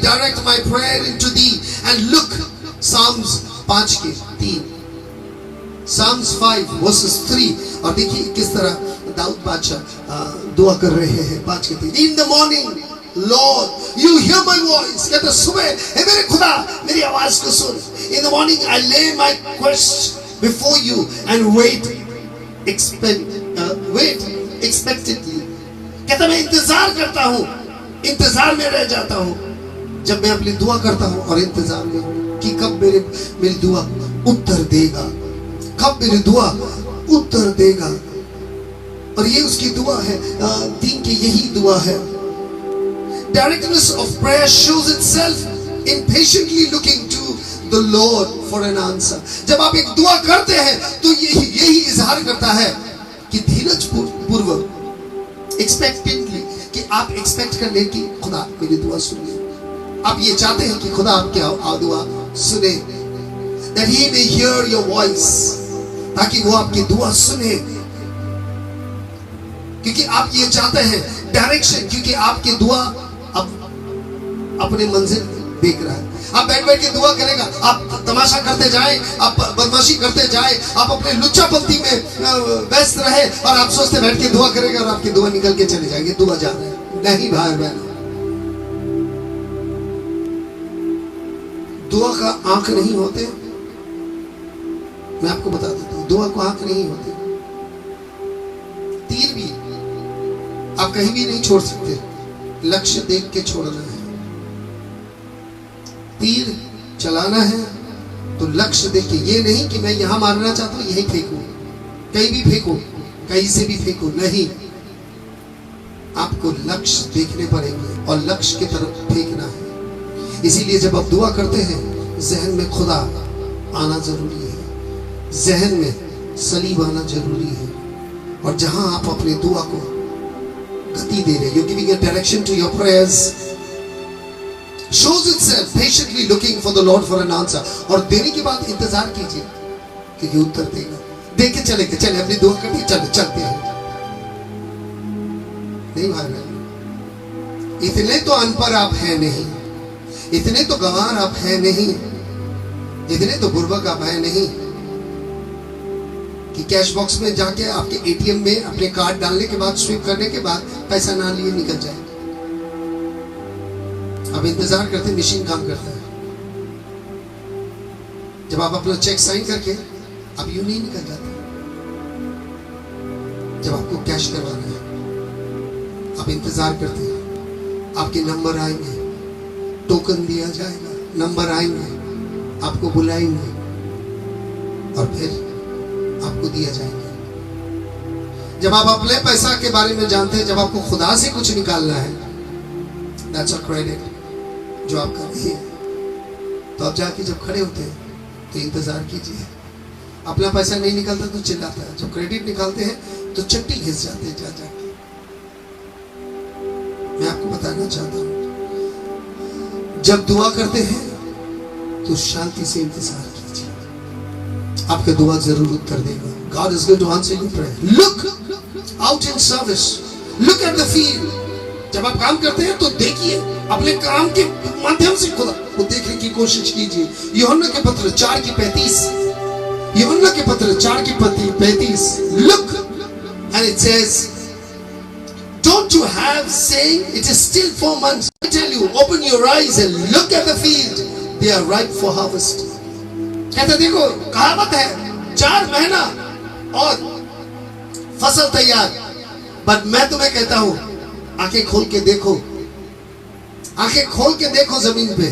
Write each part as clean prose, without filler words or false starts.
direct my prayer into thee. And look, Psalms 5 के 3, Psalms 5 verses 3, और देखिए किस तरह दाऊद बादशाह दुआ कर रहे हैं 5 के 3. In the morning, Lord, you hear my voice. कहते सुबह हे मेरे खुदा मेरी आवाज को सुन. In the morning I lay my quest before you and wait expectantly. कहता मैं इंतजार करता हूँ, इंतजार में रह जाता हूँ जब मैं अपनी दुआ करता हूँ और इंतजार में हूँ कि कब मेरी दुआ उत्तर देगा, कब मेरी दुआ उत्तर देगा. और ये उसकी दुआ है, दिन की यही दुआ है. Directness of prayer shows itself in patiently looking to the Lord for an answer. जब आप एक दुआ करते हैं तो यही इजहार करता है कि धीरज पूर्वक, expectantly, कि आप एक्सपेक्ट कर ले कि खुदा मेरी दुआ सुनिए. आप ये चाहते हैं कि खुदा आपकी दुआ सुने, that he may hear your voice, ताकि वो आपकी दुआ सुने. क्योंकि आप ये चाहते हैं डायरेक्शन, क्योंकि आपकी दुआ अब अपने मंजिल देख रहा है. आप बैठ बैठ के दुआ करेगा, आप तमाशा करते जाए, आप बदमाशी करते जाए, आप अपने लुच्चापंती में व्यस्त रहे और आप सोचते बैठ के दुआ करेगा और आपकी दुआ निकल के चले जाएगी. दुआ जा रहा है नहीं भाई बहन. दुआ का आंख नहीं होते. मैं आपको बता देता हूं, दुआ को आंख नहीं होते. तीर भी आप कहीं भी नहीं छोड़ सकते, लक्ष्य देख के छोड़ना है. तीर चलाना है तो लक्ष्य देखिए, ये नहीं कि मैं यहां मारना चाहता हूं यहीं फेंकूं, कहीं भी फेंकूं, कहीं से भी फेंकूं, नहीं. आपको लक्ष्य देखने पड़ेंगे और लक्ष्य की तरफ फेंकना है. इसीलिए जब आप दुआ करते हैं जहन में खुदा आना जरूरी है, जहन में सलीब आना जरूरी है. और जहां आप अपने दुआ को गति दे रहे, you're giving a direction to your prayers, shows itself patiently looking for the Lord for an answer. और देने के बाद इंतजार कीजिए क्योंकि उत्तर देगा. देख के चले अपनी दुआ करके चलते हैं. नहीं भाई, इतने तो अनपढ़ आप हैं नहीं, इतने तो गंवार आप हैं नहीं, इतने तो बुर्बक आप हैं नहीं कि कैश बॉक्स में जाके आपके एटीएम में अपने कार्ड डालने के बाद, स्वीप करने के बाद पैसा ना लिए निकल जाए. अब इंतजार करते, मशीन काम करता है. जब आप अपना चेक साइन करके अब यूं नहीं निकल जाते. जब आपको कैश करवाना है आप इंतजार करते हैं, आपके नंबर आएंगे, टोकन दिया जाएगा, नंबर आएंगे, आपको बुलाएंगे और फिर आपको दिया जाएगा. जब आप अपने पैसा के बारे में जानते हैं, जब आपको खुदा से कुछ निकालना है, that's a credit जो आपका नहीं है, तो आप जाके जब खड़े होते हैं तो इंतजार कीजिए. अपना पैसा नहीं निकलता तो चिल्लाता है, जब क्रेडिट निकालते हैं तो चट्टी घिस जाते हैं जा. मैं आपको बताना चाहता हूं, जब दुआ करते हैं तो शांति से इंतजार कीजिए, आपका दुआ जरूर उत्तर देगा. God is going to answer your prayer. Look out in service. Look at the field. जब आप काम करते हैं तो देखिए, अपने काम के माध्यम से खुदा को देखने की कोशिश कीजिए. यूहन्ना के पत्र 4 की 35, यूहन्ना के पत्र 4 की 35. Look, and it says, don't you have saying it is still 4 months? I tell you, open your eyes and look at the field. They are ripe for harvest. कहते देखो, कहावत है 4 महीना और फसल तैयार. बट मैं तुम्हें कहता हूं, आंखें खोल के देखो, आंखें खोल के देखो, जमीन पे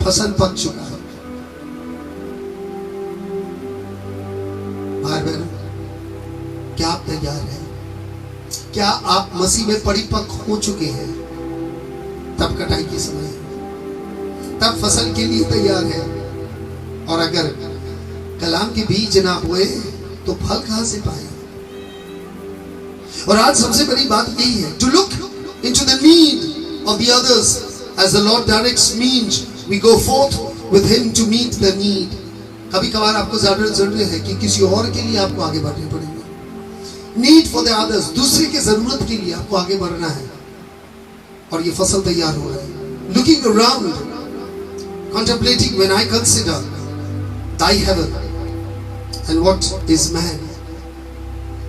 फसल पक चुका है. भाई बहन, क्या आप तैयार हैं? क्या आप मसीह में परिपक्व हो चुके हैं? तब कटाई के समय है, तब फसल के लिए तैयार है. और अगर कलाम के बीज ना बोए तो फल कहां से पाए? और आज सबसे बड़ी बात यही है, to look into the need of the others as the Lord directs means we go forth with Him to meet the need. कभी कभार आपको ज्यादा जरूरी है कि किसी और के लिए आपको आगे बढ़ने पड़ेगा. Need for the others, दूसरे के जरूरत के लिए आपको आगे बढ़ना है. और ये फसल तैयार हो रहा है. looking around, contemplating, when I consider thy heaven and what is man.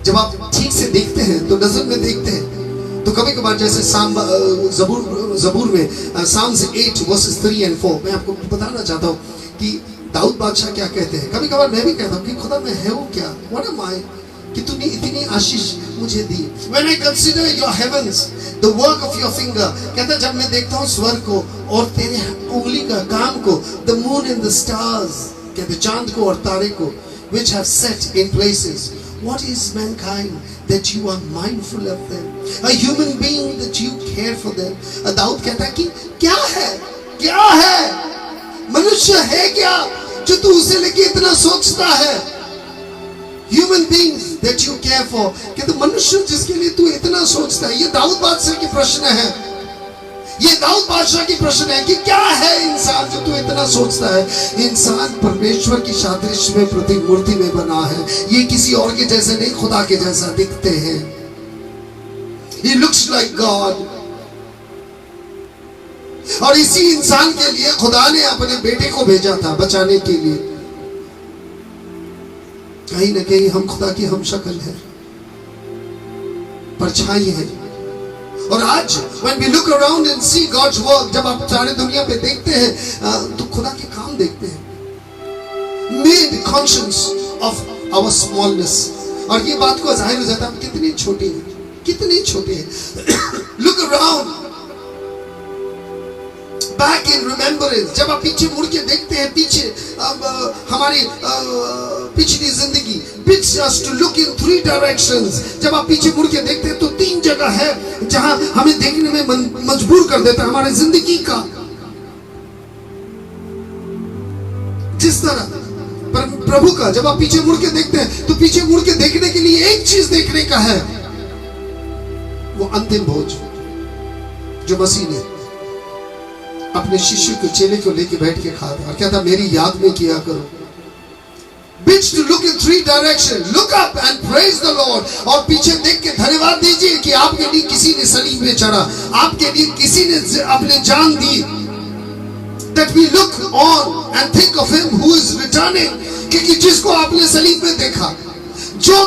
जब आप ठीक से देखते हैं तो नजर में देखते हैं तो कभी कभार जैसे जबूर में Psalms 8 verses 3 and 4 मैं आपको बताना चाहता हूँ कि दाऊद बादशाह क्या कहते हैं. कभी कभार मैं भी कहता हूँ कि खुदा मैं है वो क्या, what am I, कि तूने इतनी आशीष मुझे दी. When I consider your heavens, the work of your finger, कहता जब मैं देखता हूँ स्वर्ग को और तेरे उंगली का काम को, the moon and the stars, कहते चांद को और तारे को, which have set in places. What is mankind that you are mindful of them? A human being that you care for them. Dawood कहता है कि क्या है मनुष्य है क्या जो तू उसे लेके इतना सोचता है. Human beings that you care for, कहते मनुष्य जिसके लिए तू इतना सोचता है. ये दाऊद बादशाह की प्रश्न है. ये दाऊद बादशाह की प्रश्न है कि क्या है इंसान जो तू इतना सोचता है. इंसान परमेश्वर की सादृश्य में प्रतिमूर्ति में बना है. ये किसी और के जैसे नहीं, खुदा के जैसा दिखते हैं. He looks like God. और इसी इंसान के लिए खुदा ने अपने बेटे को भेजा था बचाने के लिए. कहीं ना कहीं हम खुदा की हम शक्ल है, परछाई है. और आज when we look around and see God's work, जब आप सारे दुनिया पे देखते हैं तो खुदा के काम देखते हैं. Made conscious of our smallness. और ये बात को जाहिर हो जाता है हम कितने छोटे हैं. Look around. Back in remembrance. जब आप पीछे मुड़ के देखते हैं, पीछे हमारी पिछली जिंदगी, bids us to look in 3 directions. जब आप पीछे मुड़ के देखते हैं तो 3 जगह है जहां हमें देखने में मजबूर कर देता है हमारी जिंदगी का. जिस तरह प्रभु का जब आप पीछे मुड़ के देखते हैं तो पीछे मुड़ के देखने के लिए एक चीज देखने का है, वो अंतिम भोज जो मसीह ने अपने शिष्य को, चेले को लेके बैठ के खा था और क्या था, मेरी याद में किया करो. Bids to look in 3 directions. Look up and praise the Lord. और पीछे देख के धन्यवाद दीजिए कि आपके लिए किसी ने सलीब में चढ़ा, आपके लिए किसी ने अपने जान दी. That we look on and think of him who is returning. क्योंकि जिसको आपने सलीब में देखा, जो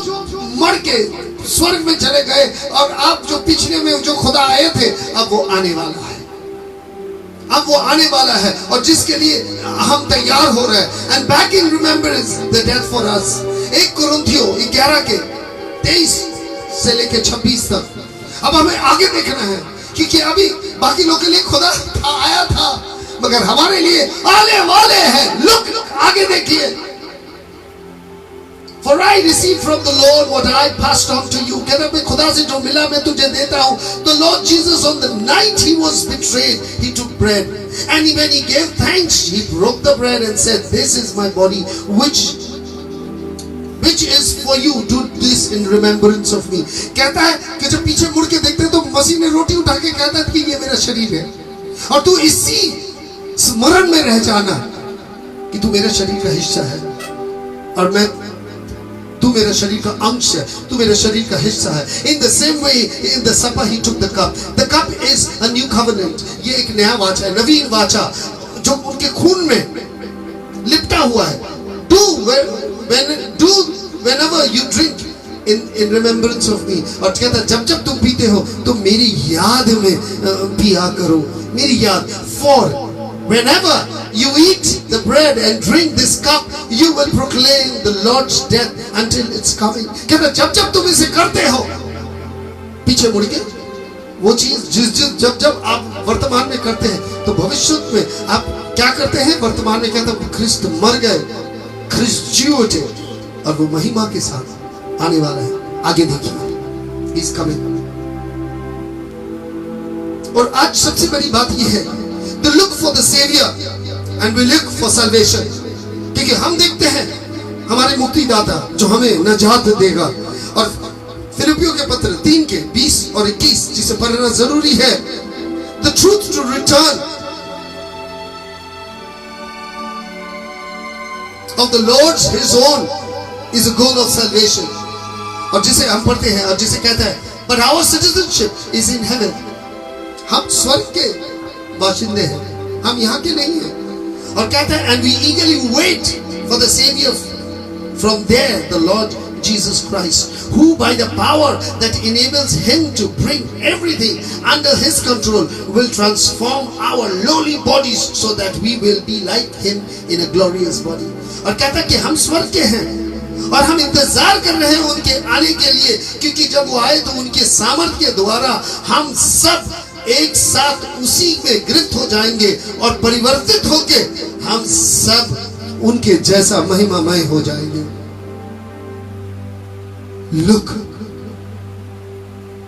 मर के स्वर्ग में चले गए, और आप जो पिछले में जो खुदा आए थे, अब वो आने वाला है. अब वो आने वाला है और जिसके लिए हम तैयार हो रहे हैं. And back in remembrance the death for us. 1 कुरिन्थियों 11 के 23 से लेके 26 तक. अब हमें आगे देखना है क्योंकि अभी बाकी लोगों के लिए खुदा आया था, मगर हमारे लिए आने वाले हैं. Look आगे देखिए. For I received from the Lord what I passed on to you. कहता मैं खुदा से जो मिला मैं तुझे देता हूँ. The Lord Jesus on the night he was betrayed, he took bread, and when he gave thanks, he broke the bread and said, "This is my body, which is for you. Do this in remembrance of me." कहता है कि जब पीछे मुड़ के देखते हैं तो मसीह ने रोटी उठा के कहता है कि ये मेरा शरीर है, और तू इसी स्मरण में रह जाना कि तू मेरे शरीर का हिस्सा है और तू मेरे शरीर का अंश है, तू मेरे शरीर का हिस्सा है. In the same way, in the supper he took the cup. The cup is a new covenant. ये एक नया वाचा है, नवीन वाचा जो उनके खून में लिपटा हुआ है. Do whenever you drink in remembrance of me. और कहता है जब जब तुम पीते हो तो मेरी याद में पिया करो, मेरी याद. For whenever you eat the bread and drink this cup, you will proclaim the Lord's death until its coming. कहता जब जब तुम इसे करते हो, पीछे मुड़ के वो चीज जब आप वर्तमान में करते हैं तो भविष्य में आप क्या करते हैं. वर्तमान में कहता ख्रिस्त मर गए, ख्रिस्त जी उठे और वो महिमा के साथ आने वाला है. आगे देखिए, इस कमिंग. और आज सबसे बड़ी बात यह है, to look for the Savior and we look for salvation. क्योंकि हम देखते हैं हमारे मुक्तिदाता जो हमें नजात देगा. और फिलिपियों के पत्र 3 के 20 और 21 जिसे पढ़ना जरूरी है. The truth to return of the Lord's his own is a goal of salvation. और जिसे हम पढ़ते हैं और जिसे कहता है but our citizenship is in heaven. हम स्वर्ग के बाशिंदे हैं, हम यहाँ के नहीं हैं। और कहते हैं, and we eagerly wait for the Savior from there, the Lord Jesus Christ, who by the power that enables him to bring everything under his control will transform our lowly bodies so that we will be like him in a glorious body. और कहता है कि हम स्वर्ग के हैं और हम इंतजार कर रहे हैं उनके आने के लिए, क्योंकि जब वो आए तो उनके सामर्थ्य के द्वारा हम सब एक साथ उसी में गिरफ्त हो जाएंगे और परिवर्तित होके हम सब उनके जैसा महिमामय हो जाएंगे। Look,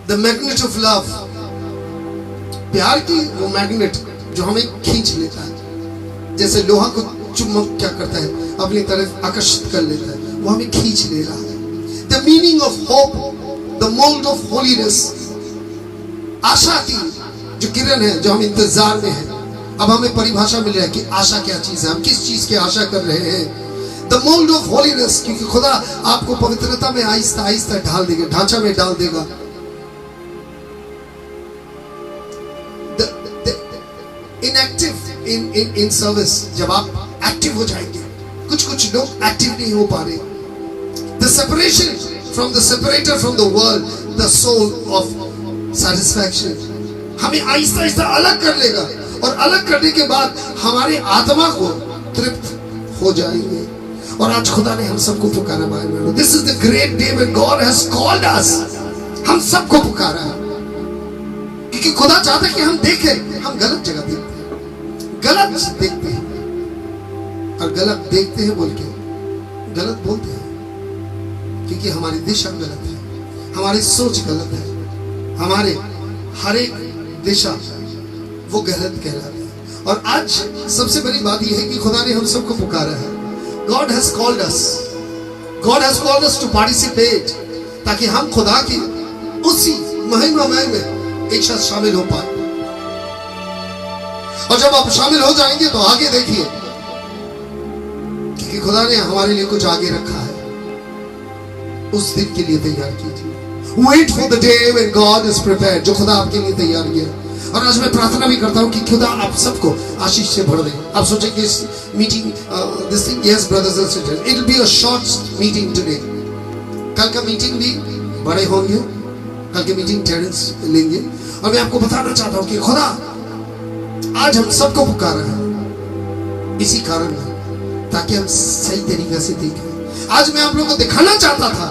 the magnet of love, प्यार की वो मैग्नेट जो हमें खींच लेता है, जैसे लोहा को चुंबक क्या करता है, अपनी तरफ आकर्षित कर लेता है, वो हमें खींच ले रहा है। The meaning of hope, the mold of holiness, आशा की जो किरण है, जो हम इंतजार में हैं। अब हमें परिभाषा मिल रहा है कि आशा क्या चीज है, हम किस चीज की आशा कर रहे हैं। The mold of holiness, क्योंकि खुदा आपको पवित्रता में आहिस्ता आहिस्ता ढाल देगा, ढांचा में डाल देगा। Inactive in service, जब आप एक्टिव हो जाएंगे, कुछ लोग एक्टिव नहीं हो पा रहे। The separation from the separator from the world, the soul of satisfaction, हमें आहिस्ता आहिस्ता अलग कर लेगा और अलग करने के बाद हमारे आत्मा को तृप्त हो जाएंगे। और आज खुदा ने हम सबको पुकारा बाइबल में, This is the great day when God has called us, हम सबको पुकारा है, क्योंकि खुदा चाहता है कि हम देखें। हम गलत जगह देखते हैं, गलत देखते हैं और गलत देखते हैं बोल के गलत बोलते हैं, क्योंकि हमारी दिशा गलत है, हमारी सोच गलत है, हमारे हर एक दिशा वो गलत कहलाती है। और आज सबसे बड़ी बात यह है कि खुदा ने हम सबको पुकारा है। God has called us. God has called us to participate, ताकि हम खुदा की उसी महिमामय में एक साथ शामिल हो पाए। और जब आप शामिल हो जाएंगे तो आगे देखिए, क्योंकि खुदा ने हमारे लिए कुछ आगे रखा है। उस दिन के लिए तैयार कीजिए। Wait for the day when God is prepared, जो खुदा आपके लिए तैयार किया। और आज मैं प्रार्थना भी करता हूँ कि खुदा आप सबको आशीष से भर दे। आप सोचेंगे इस meeting, this thing, yes brothers and sisters, it will be a short meeting today. कल का मीटिंग भी बड़े होंगे, कल की मीटिंग टेरेंस लेंगे। और मैं आपको बताना चाहता हूँ कि खुदा आज हम सबको पुकारा है इसी कारण है, ताकि हम सही तरीके से देखें। आज मैं आप लोगों को दिखाना चाहता था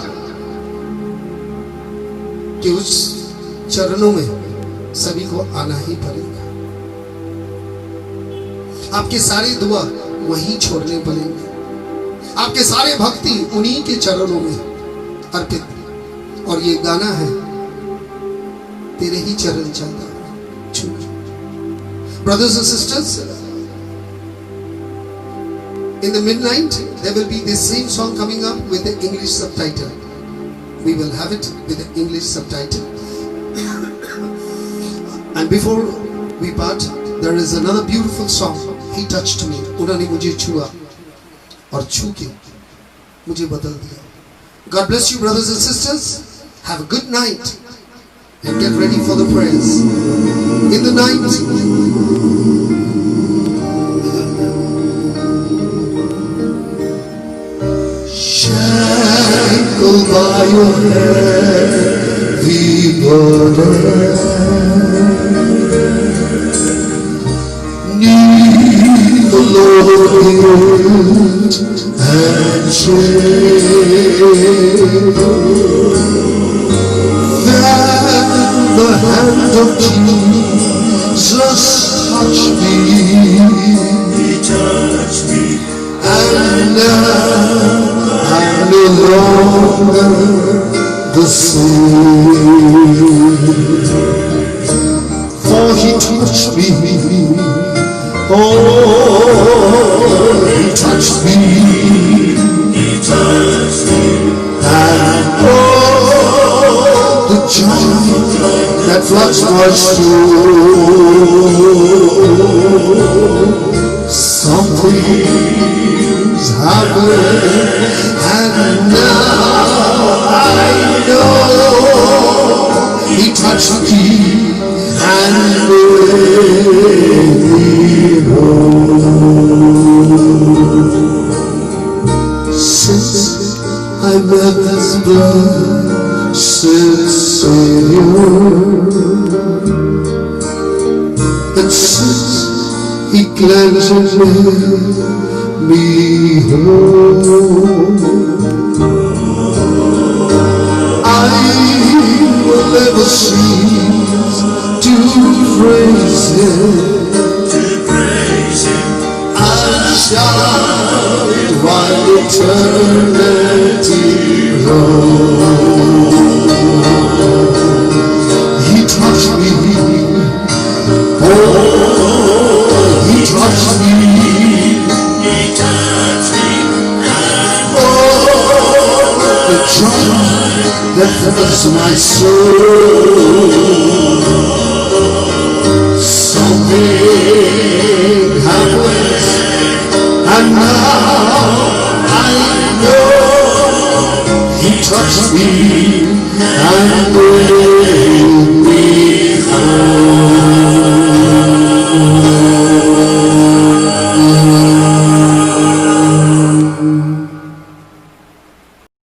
कि उस चरणों में सभी को आना ही पड़ेगा। आपके सारे दुआ वहीं छोड़ने पड़ेंगे, आपके सारे भक्ति उन्हीं के चरणों में अर्पित। और ये गाना है, तेरे ही चरण चाहता हूं। Brothers and sisters, in the midnight there will be this same song coming up with the English subtitle. We will have it with the English subtitle. And before we part, there is another beautiful song, He touched me. उन्होंने मुझे छुआ और छू के मुझे बदल दिया। God bless you, brothers and sisters. Have a good night and get ready for the prayers. In the night, shackled by your heavy burden, need the Lord guilt and shame. Then the hand of Jesus touched me. He touched me, and now I'm no longer the same. For He touched me. Oh, He touched me. He touched me. And oh, the joy that floods my soul. Something's happened, and now I know He touched me and precious blessed Savior, and since He cleanses me whole, I will never cease to praise Him. I shall while eternity rolls. He touched me, oh, He touched me, oh, the joy that fills my soul. So